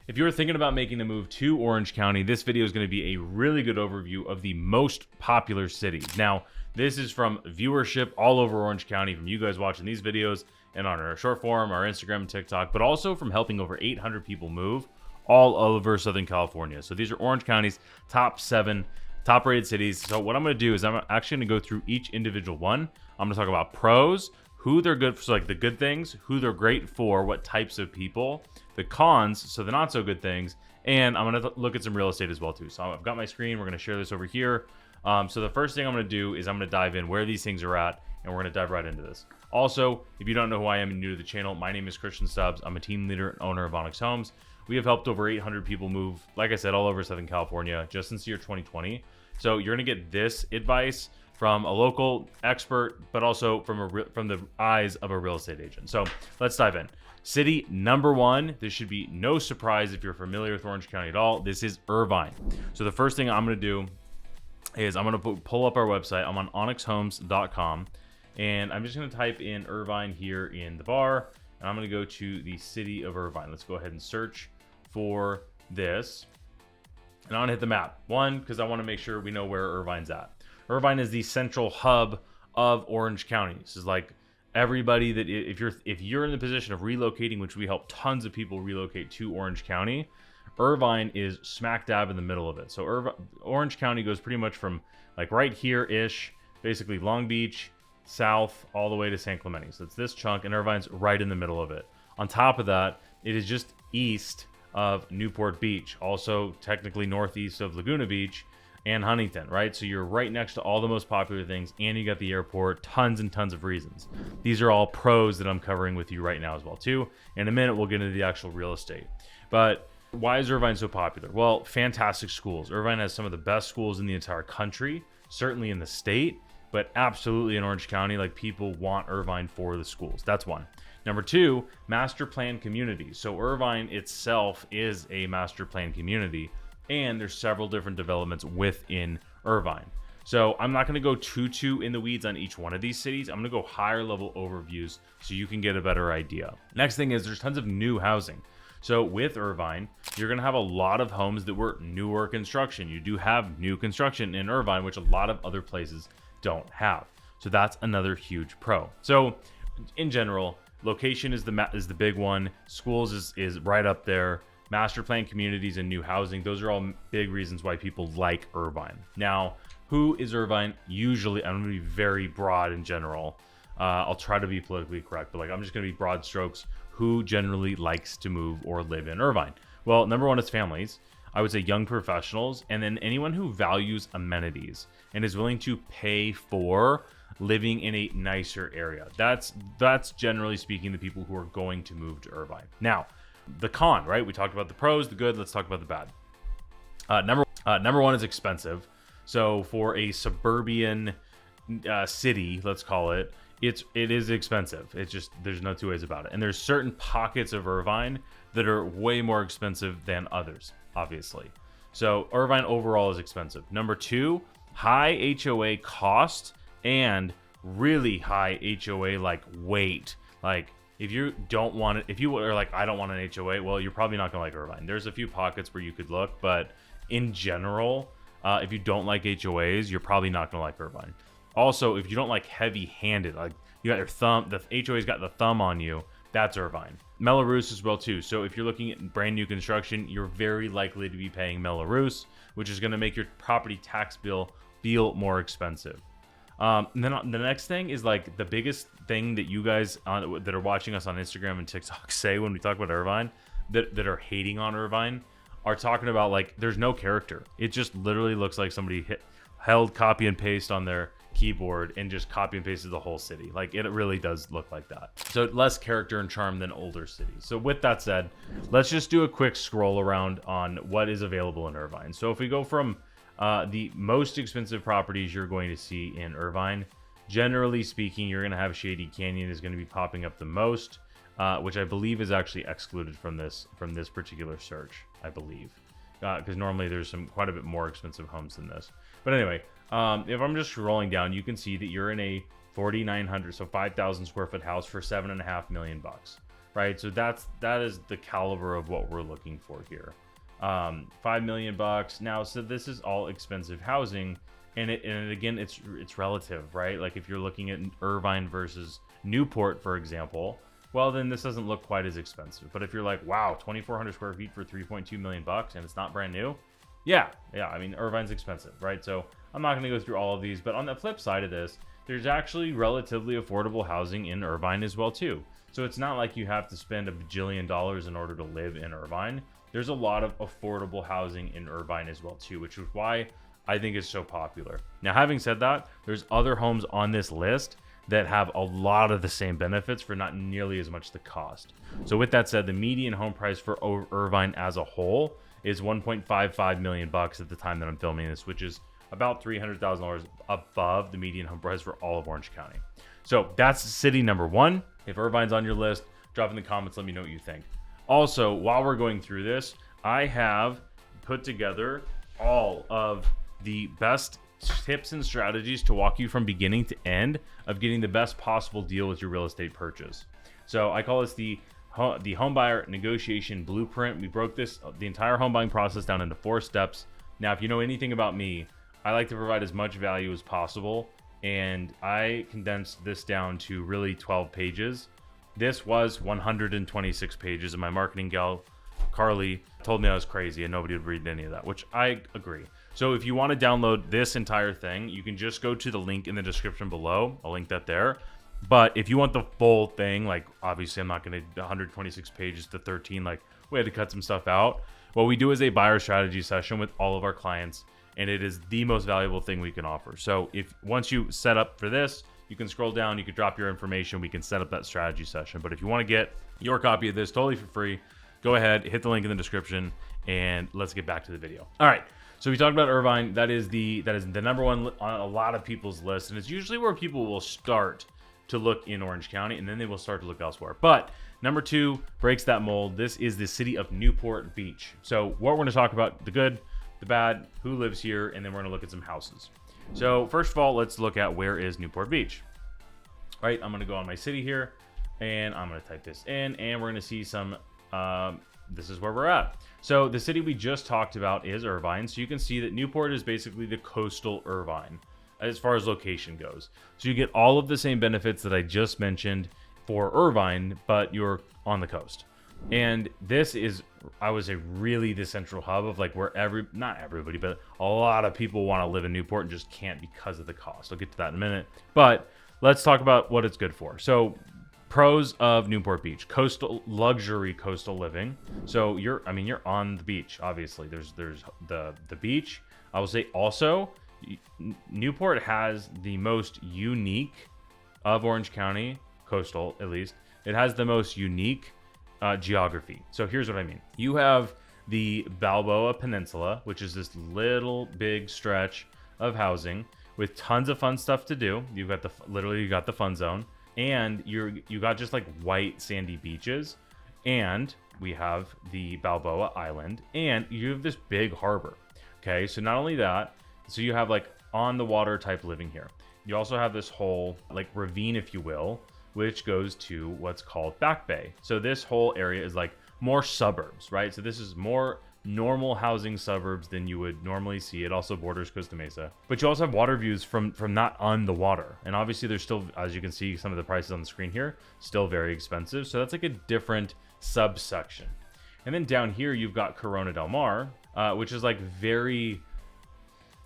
If you're thinking about making the move to Orange County, this video is going to be a really good overview of the most popular cities. Now, this is from viewership all over Orange County, from you guys watching these videos and on our short form, our Instagram and TikTok, but also from helping over 800 people move all over Southern California. So these are Orange County's top 7 top rated cities. So what I'm going to do is I'm actually going to go through each individual one. I'm going to talk about pros, who they're good for, so like the good things, who they're great for, what types of people, the cons, so the not so good things, and I'm going to look at some real estate as well too. So I've got my screen. We're going to share this over here. So the first thing I'm going to do is I'm going to dive in where these things are at, and we're going to dive right into this. Also, if you don't know who I am and you're new to the channel, my name is Christian Stubbs. I'm a team leader and owner of Onyx Homes. We have helped over 800 people move, like I said, all over Southern California just since the year 2020. So you're going to get this advice from a local expert, but also from the eyes of a real estate agent. So let's dive in. City number 1, this should be no surprise if you're familiar with Orange County at all. This is Irvine. So the first thing I'm going to do is I'm going to pull up our website. I'm on onyxhomes.com, and I'm just going to type in Irvine here in the bar, and I'm going to go to the city of Irvine. Let's go ahead and search for this, and I'm going to hit the map. One, because I want to make sure we know where Irvine's at. Irvine is the central hub of Orange County. This is like everybody that if you're in the position of relocating, which we help tons of people relocate to Orange County, Irvine is smack dab in the middle of it. So Orange County goes pretty much from like right here-ish, basically Long Beach, south, all the way to San Clemente. So it's this chunk, and Irvine's right in the middle of it. On top of that, it is just east of Newport Beach, also technically northeast of Laguna Beach and Huntington, right? So you're right next to all the most popular things, and you got the airport, tons and tons of reasons. These are all pros that I'm covering with you right now as well too. In a minute, we'll get into the actual real estate. But why is Irvine so popular? Well, fantastic schools. Irvine has some of the best schools in the entire country, certainly in the state, but absolutely in Orange County. Like, people want Irvine for the schools. That's one. Number 2, master plan communities. So Irvine itself is a master plan community, and there's several different developments within Irvine. So I'm not going to go too in the weeds on each one of these cities. I'm going to go higher level overviews so you can get a better idea. Next thing is there's tons of new housing. So with Irvine, you're going to have a lot of homes that were newer construction. You do have new construction in Irvine, which a lot of other places don't have. So that's another huge pro. So in general, location is the big one. Schools is right up there. Master plan communities and new housing, those are all big reasons why people like Irvine. Now, who is Irvine? Usually, I'm going to be very broad in general. I'll try to be politically correct, but I'm just going to be broad strokes. Who generally likes to move or live in Irvine? Well, number 1 is families. I would say young professionals, and then anyone who values amenities and is willing to pay for living in a nicer area. That's generally speaking the people who are going to move to Irvine. Now, the con, right? We talked about the pros, the good. Let's talk about the bad. Number 1 is expensive. So for a suburban city, let's call it, it is expensive. It's just, there's no two ways about it. And there's certain pockets of Irvine that are way more expensive than others, obviously. So Irvine overall is expensive. Number 2, high HOA cost and really high HOA like weight. Like, if you don't want it, if you are like, I don't want an HOA, well, you're probably not going to like Irvine. There's a few pockets where you could look, but in general, if you don't like HOAs, you're probably not going to like Irvine. Also, if you don't like heavy-handed, like you got your thumb, the HOA's got the thumb on you, that's Irvine. Mello-Roos as well too. So if you're looking at brand new construction, you're very likely to be paying Mello-Roos, which is going to make your property tax bill feel more expensive. And then the next thing is like the biggest thing that you guys that are watching us on Instagram and TikTok say when we talk about Irvine, that are hating on Irvine, are talking about like there's no character. It just literally looks like somebody held copy and paste on their keyboard and just copy and pasted the whole city. Like, it really does look like that. So less character and charm than older cities. So with that said, let's just do a quick scroll around on what is available in Irvine. So if we go from the most expensive properties you're going to see in Irvine, generally speaking, you're going to have Shady Canyon is going to be popping up the most, which I believe is actually excluded from this particular search, I believe, because normally there's quite a bit more expensive homes than this. But anyway, if I'm just scrolling down, you can see that you're in a 4,900, so 5,000 square foot house for $7.5 million. right? So that is the caliber of what we're looking for here. $5 million now. So this is all expensive housing, and again, it's relative, right? Like if you're looking at Irvine versus Newport, for example, well, then this doesn't look quite as expensive. But if you're like, wow, 2,400 square feet for $3.2 million and it's not brand new, yeah, I mean, Irvine's expensive, right? So I'm not going to go through all of these, but on the flip side of this, there's actually relatively affordable housing in Irvine as well too. So it's not like you have to spend $1 bajillion in order to live in Irvine. There's a lot of affordable housing in Irvine as well too, which is why I think it's so popular. Now, having said that, there's other homes on this list that have a lot of the same benefits for not nearly as much the cost. So with that said, the median home price for Irvine as a whole is $1.55 million at the time that I'm filming this, which is about $300,000 above the median home price for all of Orange County. So that's city number one. If Irvine's on your list, drop in the comments, let me know what you think. Also, while we're going through this, I have put together all of the best tips and strategies to walk you from beginning to end of getting the best possible deal with your real estate purchase. So I call this the home buyer negotiation blueprint. We broke the entire home buying process down into 4 steps. Now, if you know anything about me, I like to provide as much value as possible, and I condensed this down to really 12 pages. This was 126 pages, and my marketing gal, Carly, told me I was crazy and nobody would read any of that, which I agree. So if you want to download this entire thing, you can just go to the link in the description below. I'll link that there. But if you want the full thing, like obviously I'm not going to 126 pages to 13, like we had to cut some stuff out. What we do is a buyer strategy session with all of our clients, and it is the most valuable thing we can offer. So if once you set up for this, you can scroll down, you can drop your information, we can set up that strategy session. But if you want to get your copy of this totally for free, go ahead, hit the link in the description, and let's get back to the video. All right. So we talked about Irvine. That is the number one on a lot of people's list, and it's usually where people will start to look in Orange County, and then they will start to look elsewhere. But number 2 breaks that mold. This is the city of Newport Beach. So what we're going to talk about, the good, the bad, who lives here, and then we're going to look at some houses. So first of all, let's look at where is Newport Beach. All right, I'm going to go on my city here, and I'm going to type this in, and we're going to see some this is where we're at. So the city we just talked about is Irvine. So you can see that Newport is basically the coastal Irvine as far as location goes. So you get all of the same benefits that I just mentioned for Irvine, but you're on the coast. And this is, I would say, really the central hub of like where not everybody, but a lot of people want to live in Newport and just can't because of the cost. I'll get to that in a minute. But let's talk about what it's good for. So pros of Newport Beach: luxury coastal living. So you're on the beach. Obviously, there's the beach. I will say also, Newport has the most unique of Orange County, coastal at least. It has the most unique geography. So here's what I mean. You have the Balboa Peninsula, which is this little big stretch of housing with tons of fun stuff to do. You got the fun zone. And you got just like white sandy beaches, and we have the Balboa Island, and you have this big harbor. Okay, so not only that, so you have like on the water type living here. You also have this whole like ravine, if you will, which goes to what's called Back Bay. So this whole area is like more suburbs, right? So this is more normal housing suburbs than you would normally see. It also borders Costa Mesa, but you also have water views from not on the water. And obviously there's still, as you can see, some of the prices on the screen here, still very expensive. So that's like a different subsection. And then down here, you've got Corona del Mar, which is like very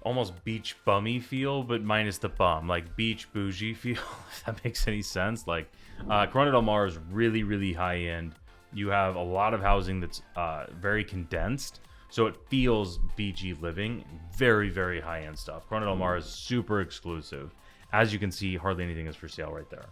almost beach bummy feel, but minus the bum, like beach bougie feel, if that makes any sense. Like Corona del Mar is really, really high end. You have a lot of housing that's very condensed, so it feels beachy living. Very, very high-end stuff. Corona del Mar is super exclusive. As you can see, hardly anything is for sale right there.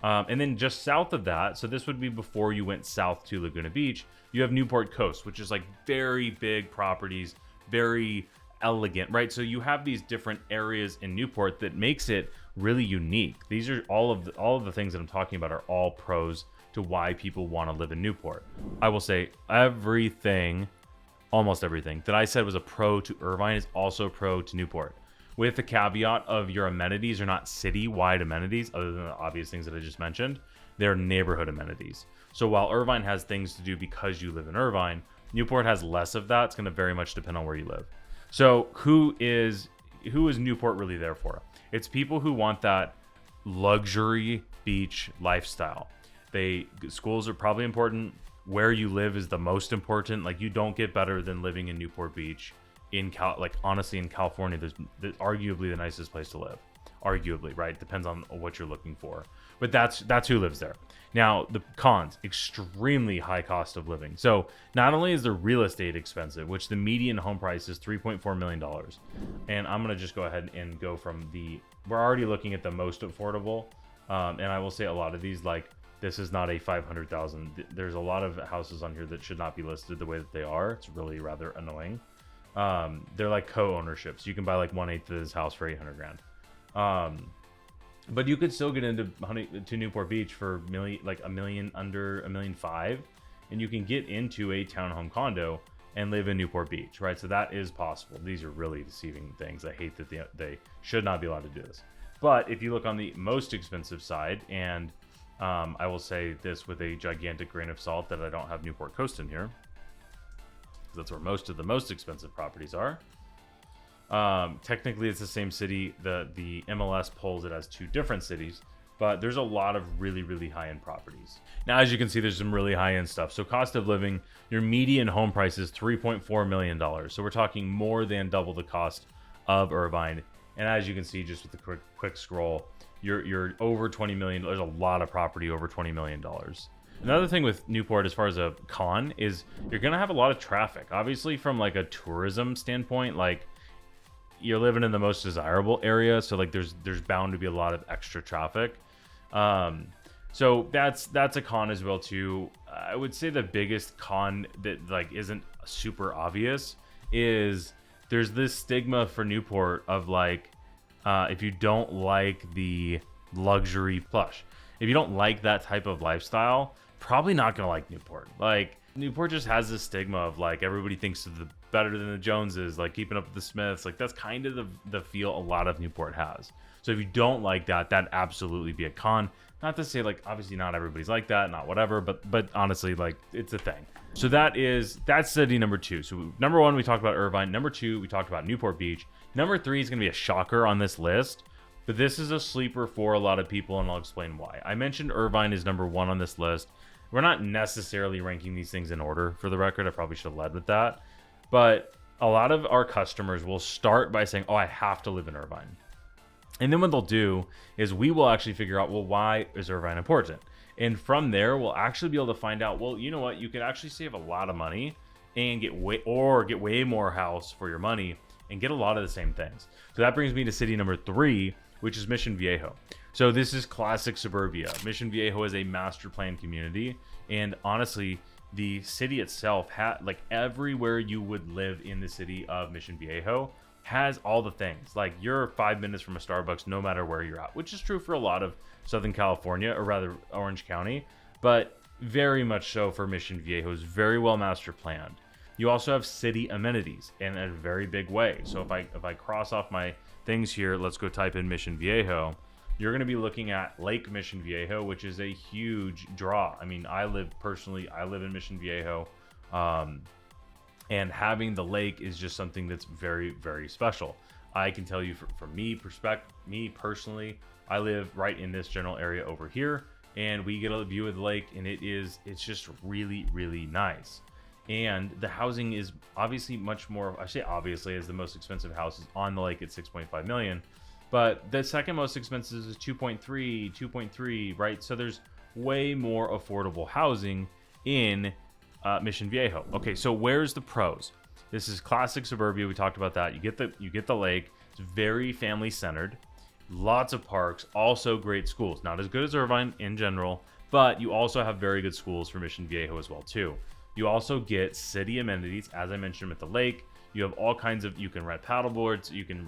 And then just south of that, so this would be before you went south to Laguna Beach, you have Newport Coast, which is like very big properties, very elegant, right? So you have these different areas in Newport that makes it really unique. These are all of the things that I'm talking about are all pros to why people want to live in Newport. I will say almost everything that I said was a pro to Irvine is also pro to Newport, with the caveat of your amenities are not city-wide amenities, other than the obvious things that I just mentioned. They're neighborhood amenities. So while Irvine has things to do because you live in Irvine, Newport has less of that. It's going to very much depend on where you live. So who is Newport really there for? It's people who want that luxury beach lifestyle. Schools are probably important. Where you live is the most important. Like, you don't get better than living in Newport Beach honestly, in California, there's arguably the nicest place to live. Arguably, right? Depends on what you're looking for. But that's who lives there. Now, the cons, extremely high cost of living. So not only is the real estate expensive, which the median home price is $3.4 million. And I'm going to just go ahead and go from we're already looking at the most affordable. And I will say a lot of these, like, this is not a 500,000. There's a lot of houses on here that should not be listed the way that they are. It's really rather annoying. They're like co-ownerships. You can buy like 1/8 of this house for 800 grand. But you could still get to Newport Beach for $1 million, under $1.5 million, and you can get into a townhome condo and live in Newport Beach, right? So that is possible. These are really deceiving things. I hate that they should not be allowed to do this. But if you look on the most expensive side, and I will say this with a gigantic grain of salt that I don't have Newport Coast in here, because that's where most of the most expensive properties are. Technically, it's the same city. The MLS polls it as 2 different cities, but there's a lot of really, really high-end properties. Now, as you can see, there's some really high-end stuff. So cost of living, your median home price is $3.4 million. So we're talking more than double the cost of Irvine. And as you can see, just with the quick scroll, you're over 20 million. There's a lot of property over $20 million. Another thing with Newport, as far as a con, is you're gonna have a lot of traffic. Obviously, from like a tourism standpoint, like, you're living in the most desirable area, so like there's bound to be a lot of extra traffic. So that's a con as well too. I would say the biggest con that like isn't super obvious is there's this stigma for Newport of like, if you don't like the luxury plush, if you don't like that type of lifestyle, probably not gonna like Newport. Like, Newport just has this stigma of like, everybody thinks of the better than the Joneses, like keeping up with the Smiths. Like, that's kind of the feel a lot of Newport has. So if you don't like that, that'd absolutely be a con. Not to say like, obviously not everybody's like that, not whatever, but honestly, like, it's a thing. So that's city number 2. So number 1, we talked about Irvine. Number 2, we talked about Newport Beach. Number 3 is going to be a shocker on this list, but this is a sleeper for a lot of people, and I'll explain why. I mentioned Irvine is number 1 on this list. We're not necessarily ranking these things in order, for the record. I probably should have led with that. But a lot of our customers will start by saying, oh, I have to live in Irvine. And then what they'll do is we will actually figure out, well, why is Irvine important? And from there, we'll actually be able to find out, well, you know what? You could actually save a lot of money and get way more house for your money and get a lot of the same things. So that brings me to city number 3, which is Mission Viejo. So this is classic suburbia. Mission Viejo is a master plan community, and honestly, the city itself like everywhere you would live in the city of Mission Viejo has all the things. Like, you're 5 minutes from a Starbucks no matter where you're at, which is true for a lot of Southern California, or rather Orange County, but very much so for Mission Viejo. Is very well master planned. You also have city amenities in a very big way. So if I cross off my things here, let's go type in Mission Viejo. You're going to be looking at Lake Mission Viejo, which is a huge draw. I mean, I live in Mission Viejo, and having the lake is just something that's very, very special. I can tell you from me personally, I live right in this general area over here, and we get a view of the lake, and it's just really, really nice. And the housing is obviously much more, I say obviously, as the most expensive house is on the lake at $6.5 million. But the second most expensive is 2.3, right? So there's way more affordable housing in Mission Viejo. Okay, so where's the pros? This is classic suburbia. We talked about that. You get the lake. It's very family centered. Lots of parks. Also great schools. Not as good as Irvine in general, but you also have very good schools for Mission Viejo as well too. You also get city amenities, as I mentioned, at the lake. You have all kinds of. You can rent paddle boards. You can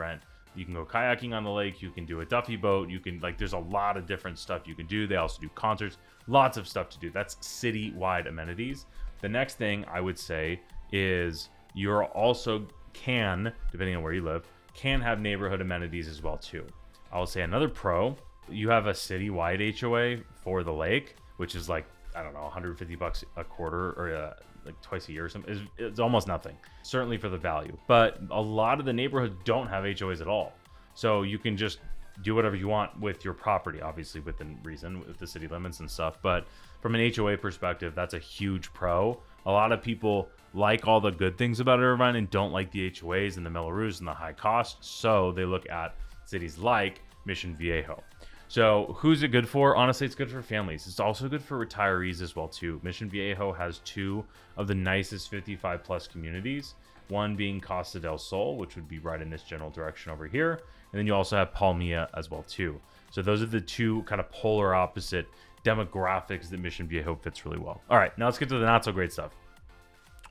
go kayaking on the lake. You can do a Duffy boat. There's a lot of different stuff you can do. They also do concerts. Lots of stuff to do. That's city-wide amenities. The next thing I would say is you're also depending on where you live, can have neighborhood amenities as well too. I will say another pro, you have a city-wide HOA for the lake, which is like I don't know, 150 bucks a quarter or like twice a year or something. It's almost nothing, certainly for the value. But a lot of the neighborhoods don't have HOAs at all. So you can just do whatever you want with your property, obviously within reason with the city limits and stuff. But from an HOA perspective, that's a huge pro. A lot of people like all the good things about Irvine and don't like the HOAs and the Mello-Roos and the high cost. So they look at cities like Mission Viejo. So who's it good for? Honestly, it's good for families. It's also good for retirees as well too. Mission Viejo has two of the nicest 55 plus communities, one being Costa del Sol, which would be right in this general direction over here. And then you also have Palmilla as well too. So those are the two kind of polar opposite demographics that Mission Viejo fits really well. All right, now let's get to the not so great stuff.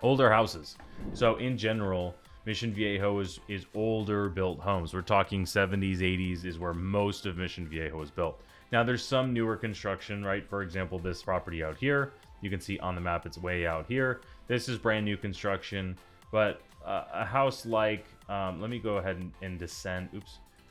Older houses. So in general, Mission Viejo is older built homes. We're talking 70s, 80s is where most of Mission Viejo was built. Now there's some newer construction, right? For example, this property out here, you can see on the map, it's way out here. This is brand new construction, but a house like, let me go ahead and descend,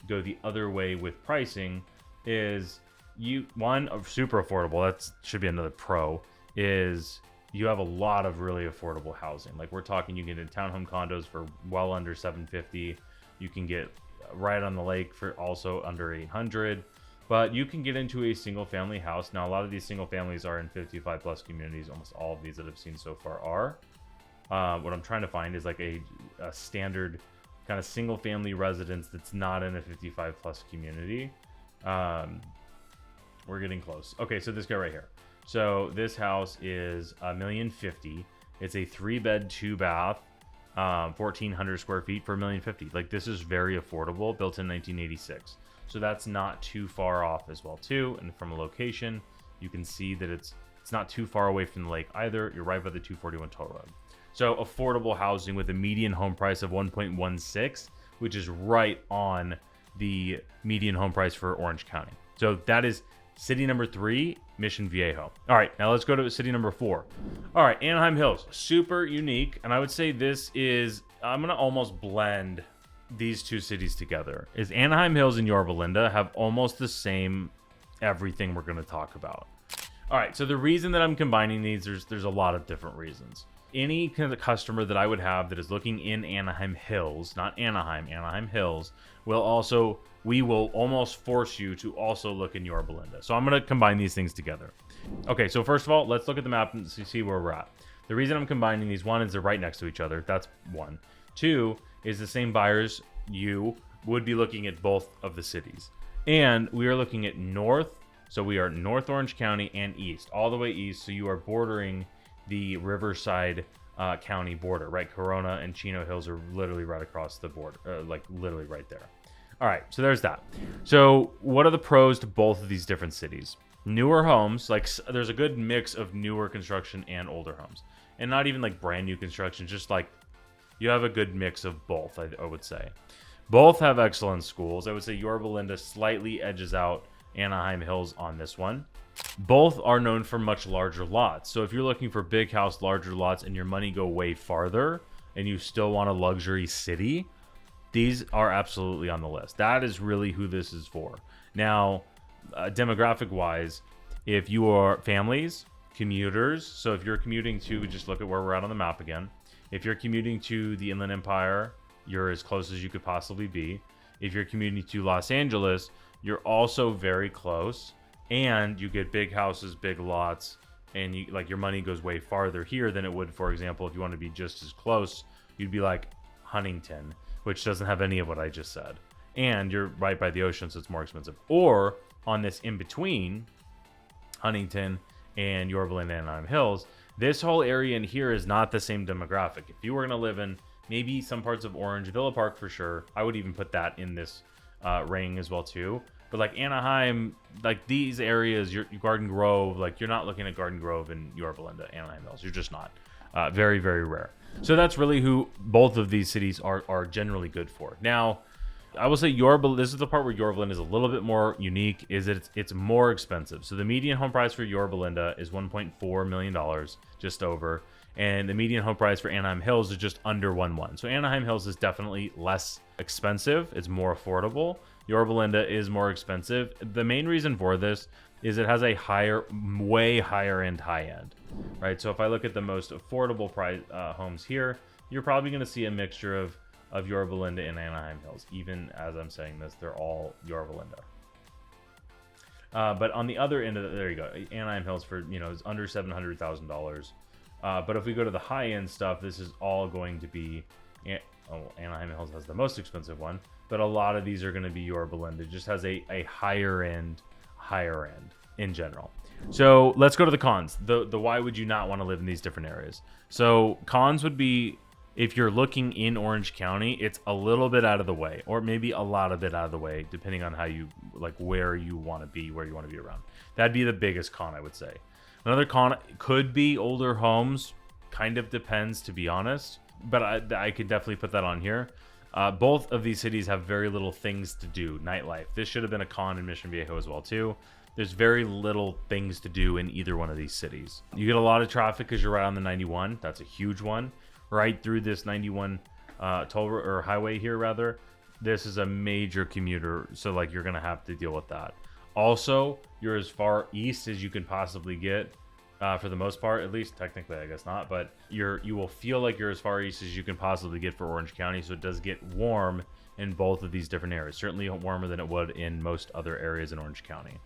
go the other way with pricing is super affordable. That should be another pro is you have a lot of really affordable housing. Like we're talking, you can get townhome condos for well under $750. You can get right on the lake for also under $800, but you can get into a single family house. Now, a lot of these single families are in 55 plus communities. Almost all of these that I've seen so far are. What I'm trying to find is like a standard kind of single family residence that's not in a 55 plus community. We're getting close. Okay, so this guy right here. So this house is $1,050,000. It's a 3-bed, 2-bath, 1,400 square feet for $1,050,000. Like this is very affordable, built in 1986. So that's not too far off as well too. And from a location, you can see that it's not too far away from the lake either. You're right by the 241 toll road. So affordable housing with a median home price of 1.16, which is right on the median home price for Orange County. So that is city number 3, Mission Viejo. All right, now let's go to city number 4. All right, Anaheim Hills, super unique. And I would say this is, I'm going to almost blend these two cities together. Is Anaheim Hills and Yorba Linda have almost the same everything we're going to talk about. All right, so the reason that I'm combining these, there's a lot of different reasons. Any kind of customer that I would have that is looking in Anaheim Hills, not Anaheim, Anaheim Hills, we will almost force you to also look in Yorba Linda. So I'm going to combine these things together. Okay, so first of all, let's look at the map and see where we're at. The reason I'm combining these, one is they're right next to each other. That's one. Two is the same buyers you would be looking at both of the cities. And we are looking at north. So we are North Orange County and east, all the way east. So you are bordering the Riverside County border, right? Corona and Chino Hills are literally right across the border, like literally right there. All right, so there's that. So what are the pros to both of these different cities? Newer homes, like there's a good mix of newer construction and older homes. And not even like brand new construction, just like you have a good mix of both, I would say. Both have excellent schools. I would say Yorba Linda slightly edges out Anaheim Hills on this one. Both are known for much larger lots. So if you're looking for big house, larger lots, and your money go way farther, and you still want a luxury city, these are absolutely on the list. That is really who this is for. Now, demographic wise, if you are families, commuters, so if you're commuting to, just look at where we're at on the map again. If you're commuting to the Inland Empire, you're as close as you could possibly be. If you're commuting to Los Angeles, you're also very close, and you get big houses, big lots, and you, like, your money goes way farther here than it would, for example, if you want to be just as close, you'd be like Huntington, which doesn't have any of what I just said. And you're right by the ocean, so it's more expensive. Or on this in between, Huntington and Yorba Linda and Anaheim Hills, this whole area in here is not the same demographic. If you were going to live in maybe some parts of Orange, Villa Park for sure, I would even put that in this ring as well too. But like Anaheim, like these areas, your Garden Grove, like you're not looking at Garden Grove and Yorba Linda, Anaheim Hills. You're just not. Very, very rare. So that's really who both of these cities are generally good for. Now, I will say this is the part where Yorba Linda is a little bit more unique, is that it's more expensive. So the median home price for Yorba Linda is $1.4 million, just over. And the median home price for Anaheim Hills is just under 1.1. So Anaheim Hills is definitely less expensive. It's more affordable. Yorba Linda is more expensive. The main reason for this is it has a way higher end high end, right? So if I look at the most affordable price homes here, you're probably going to see a mixture of Yorba Linda and Anaheim Hills. Even as I'm saying this, they're all Yorba Linda. But on the other end of it, there you go. Anaheim Hills for, is under $700,000. But if we go to the high end stuff, this is all going to be, Anaheim Hills has the most expensive one, but a lot of these are going to be Yorba Linda. It just has a higher end in general. So let's go to the cons. The why would you not want to live in these different areas? So cons would be, if you're looking in Orange County, it's a little bit out of the way, or maybe a lot of it out of the way, depending on how you where you want to be around. That'd be the biggest con, I would say. Another con could be older homes. Kind of depends, to be honest, but I could definitely put that on here. Both of these cities have very little things to do. Nightlife. This should have been a con in Mission Viejo as well too. There's very little things to do in either one of these cities. You get a lot of traffic because you're right on the 91. That's a huge one. Right through this 91 highway here, rather. This is a major commuter, so you're gonna have to deal with that. Also, you're as far east as you can possibly get, for the most part, at least. Technically, I guess not, but you will feel like you're as far east as you can possibly get for Orange County. So it does get warm in both of these different areas. Certainly warmer than it would in most other areas in Orange County.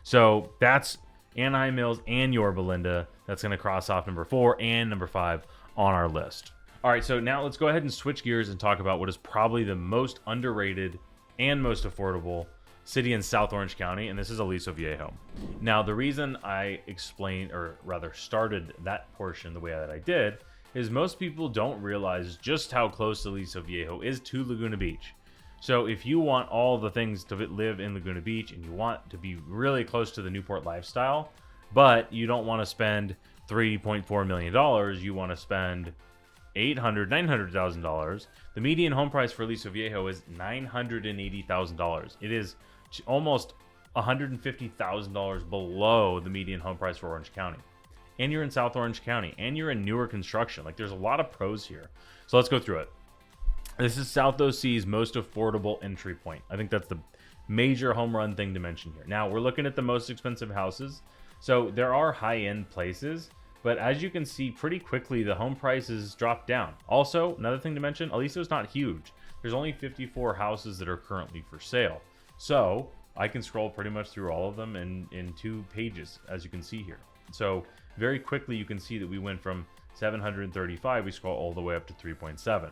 So that's Anaheim Hills and Yorba Linda. That's gonna cross off number 4 and number 5 on our list. All right, so now let's go ahead and switch gears and talk about what is probably the most underrated and most affordable city in South Orange County, and this is Aliso Viejo. Now, the reason I explained, or rather started that portion the way that I did, is most people don't realize just how close Aliso Viejo is to Laguna Beach. So if you want all the things to live in Laguna Beach and you want to be really close to the Newport lifestyle, but you don't want to spend $3.4 million, you want to spend $900,000. The median home price for Aliso Viejo is $980,000. It is almost $150,000 below the median home price for Orange County. And you're in South Orange County, and you're in newer construction. There's a lot of pros here. So let's go through it. This is South OC's most affordable entry point. I think that's the major home run thing to mention here. Now, we're looking at the most expensive houses. So there are high-end places, but as you can see, pretty quickly, the home prices drop down. Also, another thing to mention, Aliso's not huge. There's only 54 houses that are currently for sale. So I can scroll pretty much through all of them in 2 pages, as you can see here. So very quickly, you can see that we went from 735, we scroll all the way up to 3.7.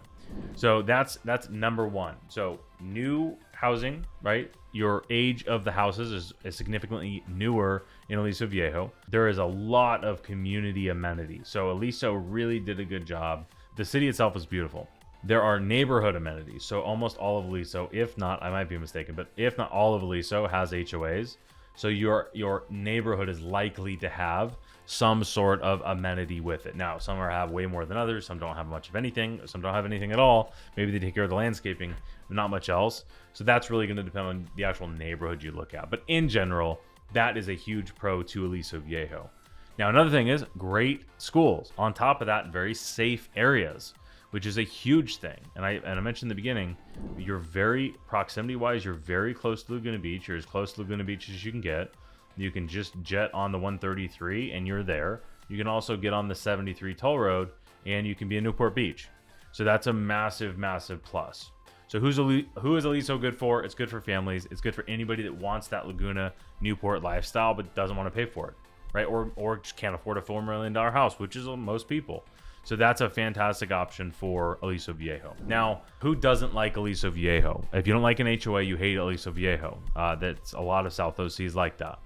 So that's number 1. So new housing, right? Your age of the houses is significantly newer in Aliso Viejo. There is a lot of community amenities. So Aliso really did a good job. The city itself is beautiful. There are neighborhood amenities. So almost all of Aliso, if not, I might be mistaken, but if not all of Aliso has HOAs. So your neighborhood is likely to have some sort of amenity with it. Now, some have way more than others. Some don't have much of anything. Some don't have anything at all. Maybe they take care of the landscaping, but not much else. So that's really going to depend on the actual neighborhood you look at. But in general, that is a huge pro to Aliso Viejo. Now, another thing is great schools. On top of that, very safe areas, which is a huge thing. And I mentioned in the beginning, you're very, proximity-wise, you're very close to Laguna Beach. You're as close to Laguna Beach as you can get. You can just jet on the 133 and you're there. You can also get on the 73 toll road and you can be in Newport Beach. So that's a massive, massive plus. So who is Aliso good for? It's good for families. It's good for anybody that wants that Laguna Newport lifestyle but doesn't want to pay for it, right? Or just can't afford a $4 million house, which is most people. So that's a fantastic option for Aliso Viejo. Now, who doesn't like Aliso Viejo? If you don't like an HOA, you hate Aliso Viejo. That's a lot of South OCs like that.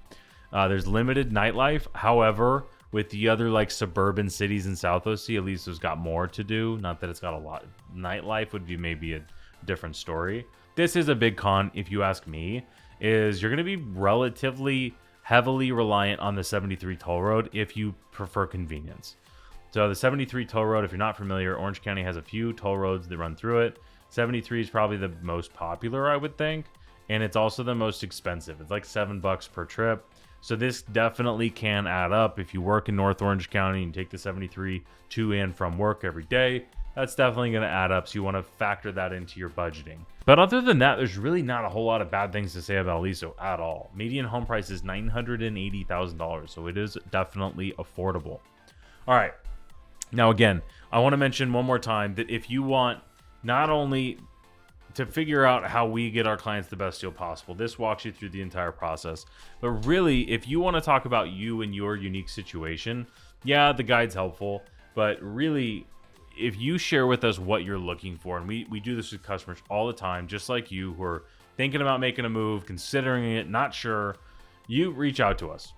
There's limited nightlife. However, with the other suburban cities in South OC, Aliso's got more to do. Not that it's got a lot. Nightlife would be maybe a different story. This is a big con, if you ask me, is you're going to be relatively heavily reliant on the 73 toll road if you prefer convenience. So the 73 toll road, if you're not familiar, Orange County has a few toll roads that run through it. 73 is probably the most popular, I would think. And it's also the most expensive. It's like $7 per trip. So this definitely can add up. If you work in North Orange County and take the 73 to and from work every day, that's definitely going to add up. So you want to factor that into your budgeting. But other than that, there's really not a whole lot of bad things to say about Aliso at all. Median home price is $980,000, so it is definitely affordable. All right. Now, again, I want to mention one more time that if you want not only to figure out how we get our clients the best deal possible, this walks you through the entire process. But really, if you want to talk about you and your unique situation, yeah, the guide's helpful. But really, if you share with us what you're looking for, and we do this with customers all the time, just like you, who are thinking about making a move, considering it, not sure, you reach out to us.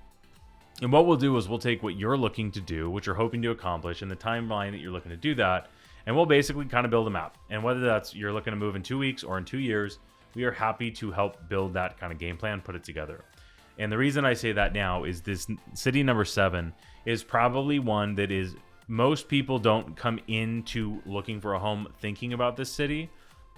And what we'll do is we'll take what you're looking to do, what you're hoping to accomplish, and the timeline that you're looking to do that, and we'll basically kind of build a map. And whether that's you're looking to move in 2 weeks or in 2 years, we are happy to help build that kind of game plan, put it together. And the reason I say that now is this city number 7 is probably one that is, most people don't come into looking for a home thinking about this city,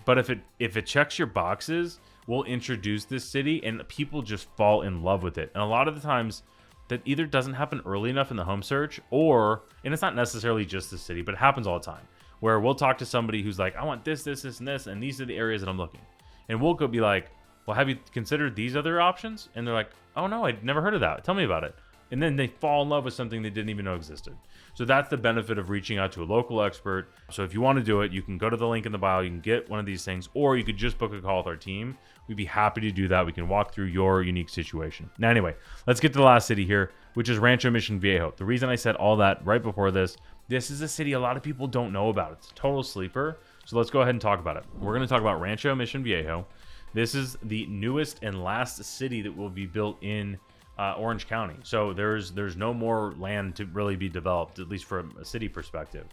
but if it checks your boxes, we'll introduce this city and people just fall in love with it. And a lot of the times that either doesn't happen early enough in the home search, or, and it's not necessarily just the city, but it happens all the time, where we'll talk to somebody who's like, I want this, this, this, and this, and these are the areas that I'm looking. And we'll go be like, well, have you considered these other options? And they're like, oh no, I'd never heard of that. Tell me about it. And then they fall in love with something they didn't even know existed. So that's the benefit of reaching out to a local expert. So if you want to do it, you can go to the link in the bio, you can get one of these things, or you could just book a call with our team. We'd be happy to do that. We can walk through your unique situation. Now, anyway, let's get to the last city here, which is Rancho Mission Viejo. The reason I said all that right before this is a city a lot of people don't know about. It's a total sleeper. So let's go ahead and talk about it. We're going to talk about Rancho Mission Viejo. This is the newest and last city that will be built in Orange County. So there's no more land to really be developed, at least from a city perspective.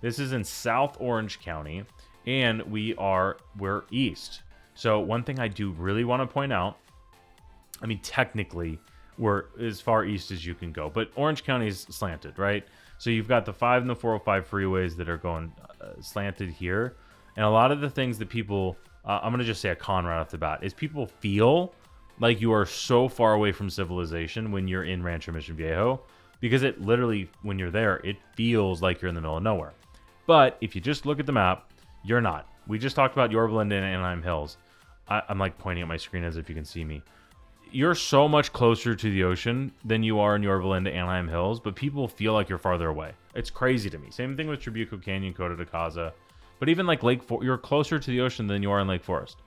This is in South Orange County, and we're east. So one thing I do really want to point out, I mean, technically we're as far east as you can go, but Orange County is slanted, right? So you've got the 5 and the 405 freeways that are going slanted here. And a lot of the things that people, I'm going to just say a con right off the bat, is people feel like you are so far away from civilization when you're in Rancho Mission Viejo, because it literally, when you're there, it feels like you're in the middle of nowhere. But if you just look at the map, you're not. We just talked about Yorba Linda and Anaheim Hills. I'm like pointing at my screen as if you can see me. You're so much closer to the ocean than you are in Yorba Linda, Anaheim Hills, but people feel like you're farther away. It's crazy to me. Same thing with Trabuco Canyon, Costa de Caza. But even like Lake Forest, you're closer to the ocean than you are in Lake Forest.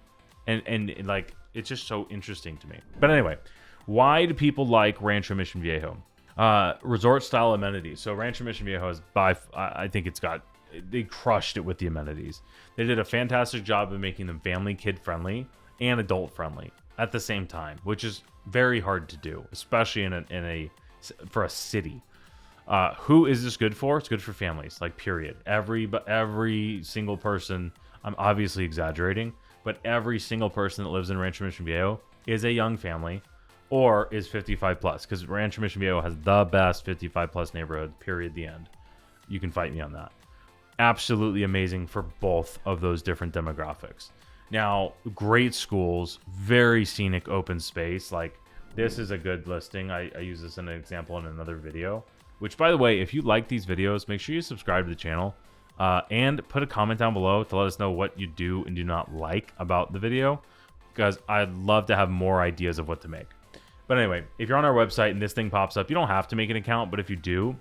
And like, it's just so interesting to me. But anyway, why do people like Rancho Mission Viejo? Resort style amenities. So Rancho Mission Viejo is I think they crushed it with the amenities. They did a fantastic job of making them family, kid friendly, and adult friendly at the same time, which is very hard to do, especially for a city. Who is this good for? It's good for families, like, period. Every single person, I'm obviously exaggerating, but every single person that lives in Rancho Mission Viejo is a young family or is 55 plus, because Rancho Mission Viejo has the best 55 plus neighborhood, period, the end. You can fight me on that. Absolutely amazing for both of those different demographics. Now, great schools, very scenic open space. Like, this is a good listing. I use this in an example in another video, which, by the way, if you like these videos, make sure you subscribe to the channel and put a comment down below to let us know what you do and do not like about the video, because I'd love to have more ideas of what to make. But anyway, if you're on our website and this thing pops up, you don't have to make an account, but if you do,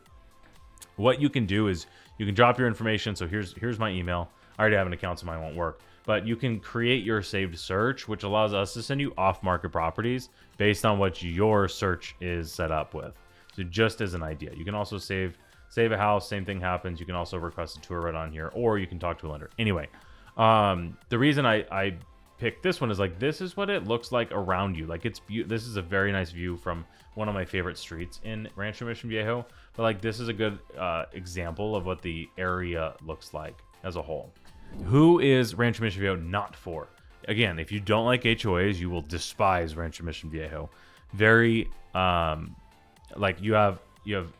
what you can do is you can drop your information. So here's my email. I already have an account, so mine won't work. But you can create your saved search, which allows us to send you off-market properties based on what your search is set up with. So just as an idea, you can also save a house. Same thing happens. You can also request a tour right on here, or you can talk to a lender. Anyway, the reason I picked this one is, like, this is what it looks like around you. Like, this is a very nice view from one of my favorite streets in Rancho Mission Viejo. But, like, this is a good example of what the area looks like as a whole. Who is Rancho Mission Viejo not for? Again, if you don't like HOAs, you will despise Rancho Mission Viejo. Very, like, you have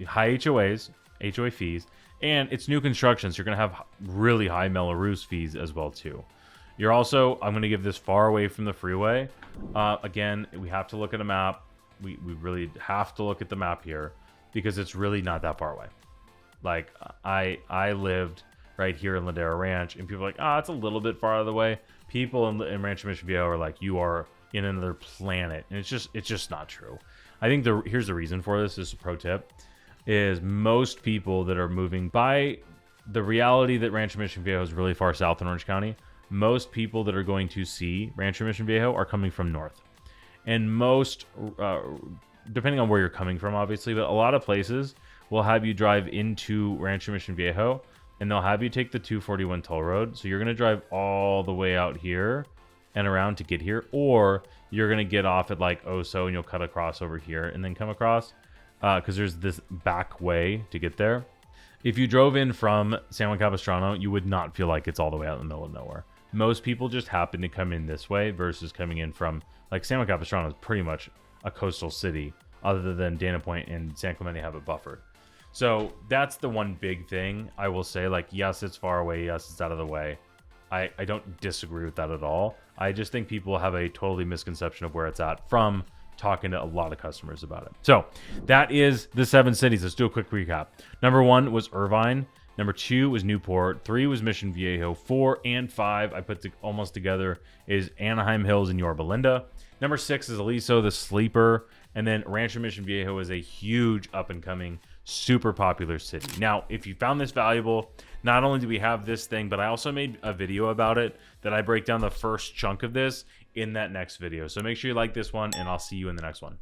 high HOAs, HOA fees, and it's new construction, so you're going to have really high Mello-Roos fees as well, too. You're also, I'm going to give this far away from the freeway. Again, we have to look at a map. We really have to look at the map here, because it's really not that far away. Like, I lived right here in Ladera Ranch, and people are like, ah, it's a little bit far out of the way. People in Rancho Mission Viejo are like, you are in another planet, and it's just not true. I think here's the reason for this. This is a pro tip: is most people that are moving by the reality that Rancho Mission Viejo is really far south in Orange County. Most people that are going to see Rancho Mission Viejo are coming from north, and most, depending on where you're coming from, obviously, but a lot of places will have you drive into Rancho Mission Viejo, and they'll have you take the 241 toll road. So you're going to drive all the way out here and around to get here, or you're going to get off at like Oso and you'll cut across over here and then come across, because there's this back way to get there. If you drove in from San Juan Capistrano, you would not feel like it's all the way out in the middle of nowhere. Most people just happen to come in this way versus coming in from, like, San Juan Capistrano is pretty much a coastal city, other than Dana Point and San Clemente have it buffered. So that's the one big thing I will say. Like, yes, it's far away. Yes, it's out of the way. I don't disagree with that at all. I just think people have a totally misconception of where it's at from talking to a lot of customers about it. So that is the 7 cities. Let's do a quick recap. Number 1 was Irvine. Number 2 was Newport. 3 was Mission Viejo. 4 and 5, I put almost together, is Anaheim Hills and Yorba Linda. Number 6 is Aliso, the sleeper. And then Rancho Mission Viejo is a huge up-and-coming, super popular city. Now, if you found this valuable, not only do we have this thing, but I also made a video about it that I break down the first chunk of this in that next video. So make sure you like this one, and I'll see you in the next one.